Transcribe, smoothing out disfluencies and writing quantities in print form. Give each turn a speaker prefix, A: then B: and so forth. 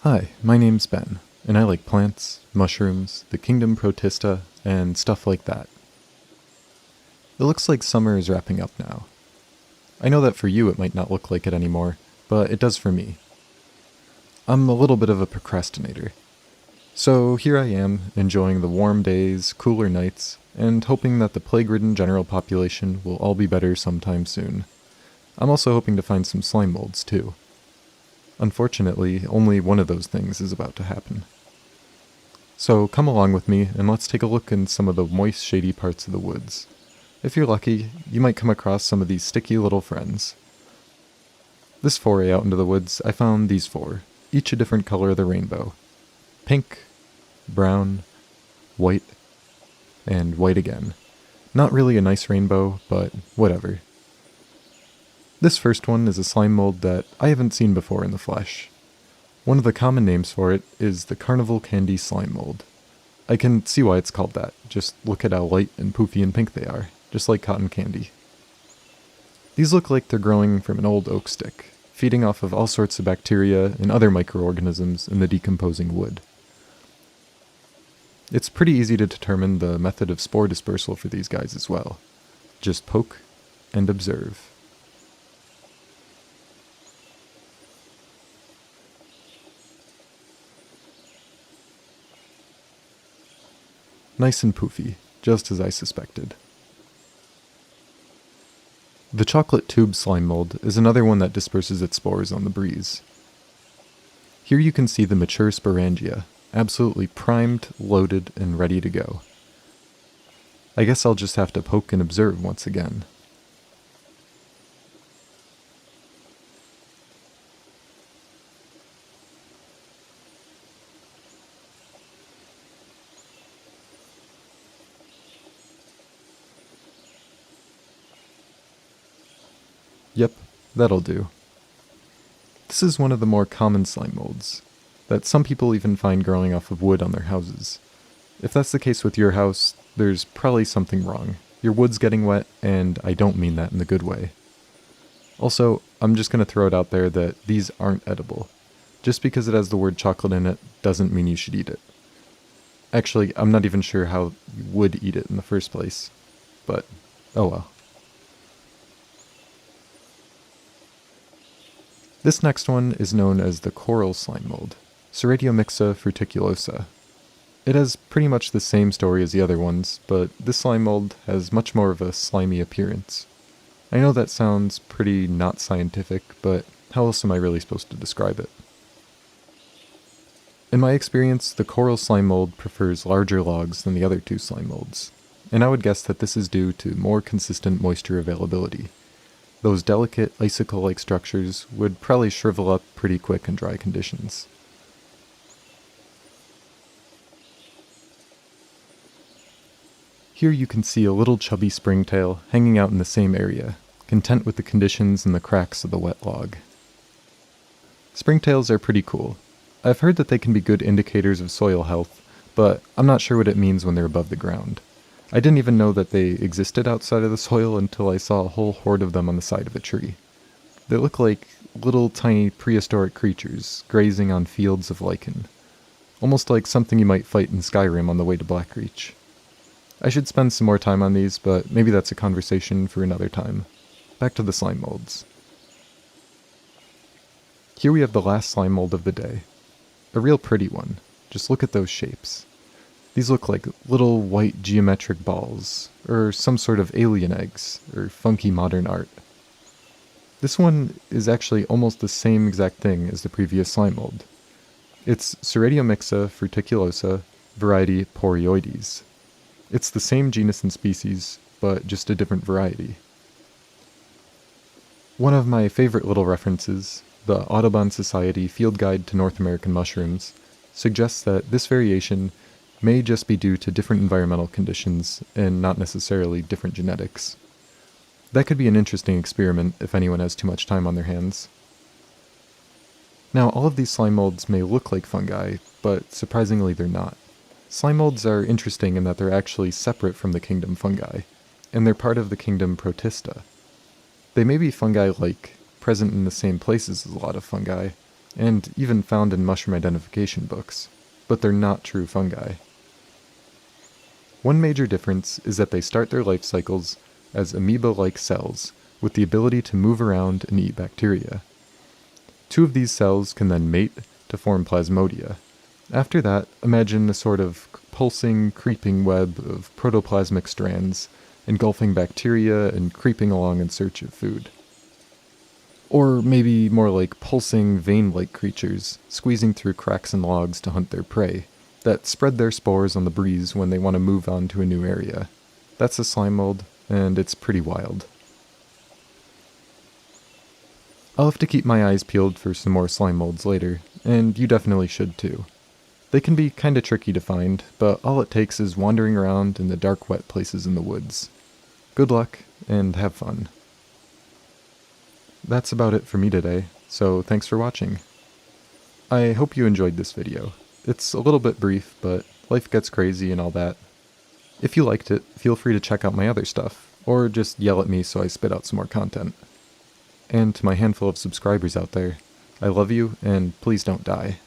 A: Hi, my name's Ben, and I like plants, mushrooms, the kingdom protista, and stuff like that. It looks like summer is wrapping up now. I know that for you it might not look like it anymore, but it does for me. I'm a little bit of a procrastinator. So here I am, enjoying the warm days, cooler nights, and hoping that the plague-ridden general population will all be better sometime soon. I'm also hoping to find some slime molds, too. Unfortunately, only one of those things is about to happen. So come along with me, and let's take a look in some of the moist, shady parts of the woods. If you're lucky, you might come across some of these sticky little friends. This foray out into the woods, I found these four, each a different color of the rainbow. Pink, brown, white, and white again. Not really a nice rainbow, but whatever. This first one is a slime mold that I haven't seen before in the flesh. One of the common names for it is the Carnival Candy slime mold. I can see why it's called that, just look at how light and poofy and pink they are, just like cotton candy. These look like they're growing from an old oak stick, feeding off of all sorts of bacteria and other microorganisms in the decomposing wood. It's pretty easy to determine the method of spore dispersal for these guys as well. Just poke and observe. Nice and poofy, just as I suspected. The chocolate tube slime mold is another one that disperses its spores on the breeze. Here you can see the mature sporangia, absolutely primed, loaded, and ready to go. I guess I'll just have to poke and observe once again. Yep, that'll do. This is one of the more common slime molds, that some people even find growing off of wood on their houses. If that's the case with your house, there's probably something wrong. Your wood's getting wet, and I don't mean that in the good way. Also, I'm just going to throw it out there that these aren't edible. Just because it has the word chocolate in it doesn't mean you should eat it. Actually, I'm not even sure how you would eat it in the first place, but oh well. This next one is known as the coral slime mold, Ceratiomyxa fruticulosa. It has pretty much the same story as the other ones, but this slime mold has much more of a slimy appearance. I know that sounds pretty not scientific, but how else am I really supposed to describe it? In my experience, the coral slime mold prefers larger logs than the other two slime molds, and I would guess that this is due to more consistent moisture availability. Those delicate icicle-like structures would probably shrivel up pretty quick in dry conditions. Here you can see a little chubby springtail hanging out in the same area, content with the conditions and the cracks of the wet log. Springtails are pretty cool. I've heard that they can be good indicators of soil health, but I'm not sure what it means when they're above the ground. I didn't even know that they existed outside of the soil until I saw a whole horde of them on the side of a tree. They look like little tiny prehistoric creatures grazing on fields of lichen. Almost like something you might fight in Skyrim on the way to Blackreach. I should spend some more time on these, but maybe that's a conversation for another time. Back to the slime molds. Here we have the last slime mold of the day. A real pretty one. Just look at those shapes. These look like little white geometric balls, or some sort of alien eggs, or funky modern art. This one is actually almost the same exact thing as the previous slime mold. It's Ceratiomyxa fruticulosa, variety porioides. It's the same genus and species, but just a different variety. One of my favorite little references, the Audubon Society Field Guide to North American Mushrooms, suggests that this variation may just be due to different environmental conditions and not necessarily different genetics. That could be an interesting experiment if anyone has too much time on their hands. Now, all of these slime molds may look like fungi, but surprisingly they're not. Slime molds are interesting in that they're actually separate from the kingdom fungi, and they're part of the kingdom protista. They may be fungi-like, present in the same places as a lot of fungi, and even found in mushroom identification books, but they're not true fungi. One major difference is that they start their life cycles as amoeba-like cells with the ability to move around and eat bacteria. 2 of these cells can then mate to form plasmodia. After that, imagine a sort of pulsing, creeping web of protoplasmic strands engulfing bacteria and creeping along in search of food. Or maybe more like pulsing, vein-like creatures squeezing through cracks in logs to hunt their prey, that spread their spores on the breeze when they want to move on to a new area. That's a slime mold, and it's pretty wild. I'll have to keep my eyes peeled for some more slime molds later, and you definitely should too. They can be kinda tricky to find, but all it takes is wandering around in the dark, wet places in the woods. Good luck, and have fun. That's about it for me today, so thanks for watching. I hope you enjoyed this video. It's a little bit brief, but life gets crazy and all that. If you liked it, feel free to check out my other stuff, or just yell at me so I spit out some more content. And to my handful of subscribers out there, I love you, and please don't die.